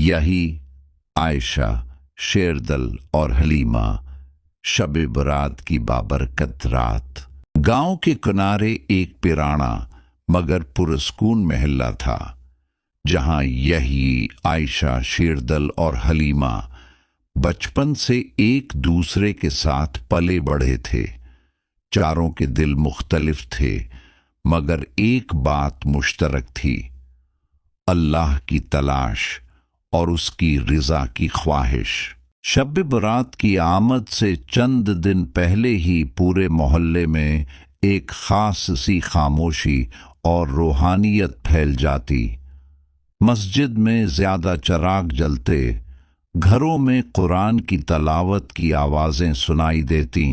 یہی عائشہ، شیردل اور حلیمہ، شب برات کی بابرکت رات۔ گاؤں کے کنارے ایک پرانا مگر پرسکون محلہ تھا، جہاں یہی عائشہ، شیردل اور حلیمہ بچپن سے ایک دوسرے کے ساتھ پلے بڑھے تھے۔ چاروں کے دل مختلف تھے، مگر ایک بات مشترک تھی: اللہ کی تلاش اور اس کی رضا کی خواہش۔ شب برات کی آمد سے چند دن پہلے ہی پورے محلے میں ایک خاص سی خاموشی اور روحانیت پھیل جاتی۔ مسجد میں زیادہ چراغ جلتے، گھروں میں قرآن کی تلاوت کی آوازیں سنائی دیتی،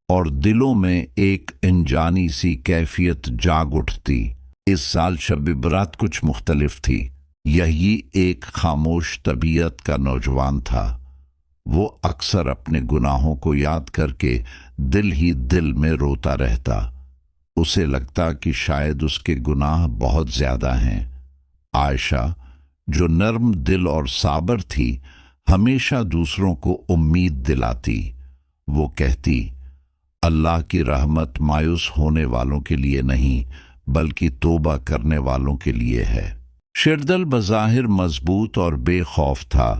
اور دلوں میں ایک انجانی سی کیفیت جاگ اٹھتی۔ اس سال شب برات کچھ مختلف تھی۔ یہی ایک خاموش طبیعت کا نوجوان تھا۔ وہ اکثر اپنے گناہوں کو یاد کر کے دل ہی دل میں روتا رہتا۔ اسے لگتا کہ شاید اس کے گناہ بہت زیادہ ہیں۔ عائشہ، جو نرم دل اور صابر تھی، ہمیشہ دوسروں کو امید دلاتی۔ وہ کہتی، اللہ کی رحمت مایوس ہونے والوں کے لیے نہیں بلکہ توبہ کرنے والوں کے لیے ہے۔ شیردل بظاہر مضبوط اور بے خوف تھا،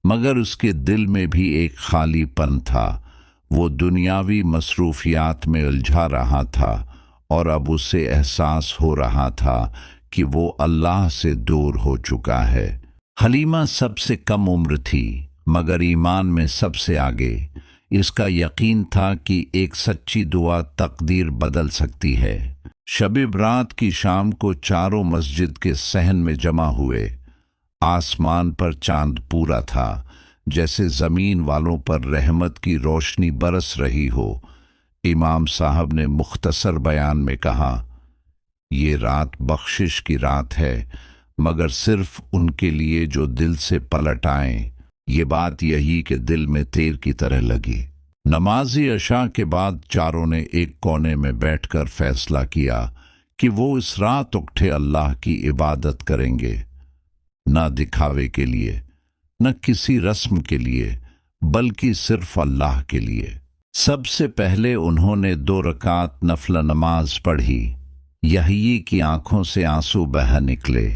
مگر اس کے دل میں بھی ایک خالی پن تھا۔ وہ دنیاوی مصروفیات میں الجھا رہا تھا، اور اب اسے احساس ہو رہا تھا کہ وہ اللہ سے دور ہو چکا ہے۔ حلیمہ سب سے کم عمر تھی، مگر ایمان میں سب سے آگے۔ اس کا یقین تھا کہ ایک سچی دعا تقدیر بدل سکتی ہے۔ شب برات کی شام کو چاروں مسجد کے صحن میں جمع ہوئے۔ آسمان پر چاند پورا تھا، جیسے زمین والوں پر رحمت کی روشنی برس رہی ہو۔ امام صاحب نے مختصر بیان میں کہا، یہ رات بخشش کی رات ہے، مگر صرف ان کے لیے جو دل سے پلٹ آئیں۔ یہ بات یہی کہ دل میں تیر کی طرح لگی۔ نماز عشاء کے بعد چاروں نے ایک کونے میں بیٹھ کر فیصلہ کیا کہ وہ اس رات اکٹھے اللہ کی عبادت کریں گے، نہ دکھاوے کے لیے، نہ کسی رسم کے لیے، بلکہ صرف اللہ کے لیے۔ سب سے پہلے انہوں نے 2 رکعت نفل نماز پڑھی۔ یحیی کی آنکھوں سے آنسو بہہ نکلے۔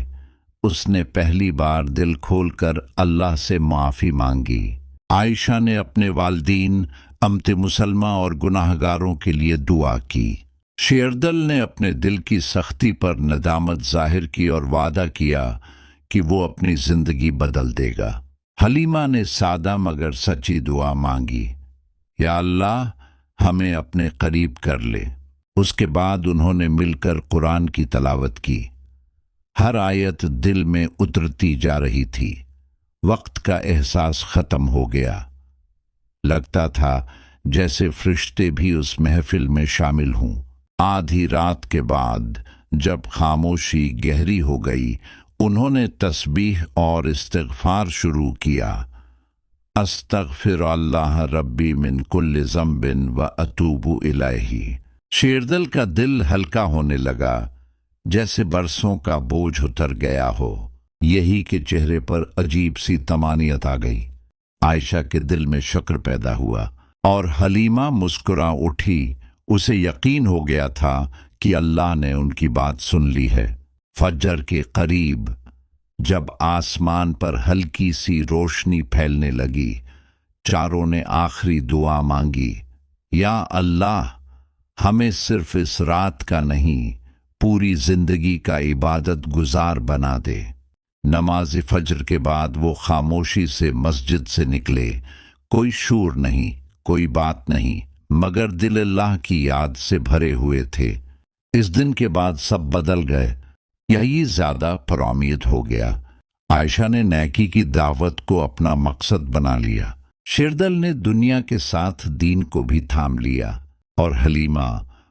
اس نے پہلی بار دل کھول کر اللہ سے معافی مانگی۔ عائشہ نے اپنے والدین، امت مسلمہ اور گناہگاروں کے لیے دعا کی۔ شیردل نے اپنے دل کی سختی پر ندامت ظاہر کی اور وعدہ کیا کہ وہ اپنی زندگی بدل دے گا۔ حلیمہ نے سادہ مگر سچی دعا مانگی، یا اللہ ہمیں اپنے قریب کر لے۔ اس کے بعد انہوں نے مل کر قرآن کی تلاوت کی۔ ہر آیت دل میں اترتی جا رہی تھی۔ وقت کا احساس ختم ہو گیا۔ لگتا تھا جیسے فرشتے بھی اس محفل میں شامل ہوں۔ آدھی رات کے بعد جب خاموشی گہری ہو گئی، انہوں نے تسبیح اور استغفار شروع کیا۔ استغفر اللہ ربی من کل ذنب و اتوب الیہ۔ شیردل کا دل ہلکا ہونے لگا، جیسے برسوں کا بوجھ اتر گیا ہو۔ یہی کے چہرے پر عجیب سی طمانینت آ گئی۔ عائشہ کے دل میں شکر پیدا ہوا، اور حلیمہ مسکرا اٹھی۔ اسے یقین ہو گیا تھا کہ اللہ نے ان کی بات سن لی ہے۔ فجر کے قریب جب آسمان پر ہلکی سی روشنی پھیلنے لگی، چاروں نے آخری دعا مانگی، یا اللہ ہمیں صرف اس رات کا نہیں، پوری زندگی کا عبادت گزار بنا دے۔ نماز فجر کے بعد وہ خاموشی سے مسجد سے نکلے۔ کوئی شور نہیں، کوئی بات نہیں، مگر دل اللہ کی یاد سے بھرے ہوئے تھے۔ اس دن کے بعد سب بدل گئے۔ یہی زیادہ پرامید ہو گیا۔ عائشہ نے نیکی کی دعوت کو اپنا مقصد بنا لیا۔ شیردل نے دنیا کے ساتھ دین کو بھی تھام لیا، اور حلیمہ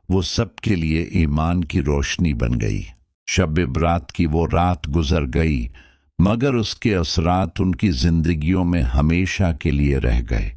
وہ سب کے لیے ایمان کی روشنی بن گئی۔ شب برات کی وہ رات گزر گئی، مگر اس کے اثرات ان کی زندگیوں میں ہمیشہ کے لیے رہ گئے۔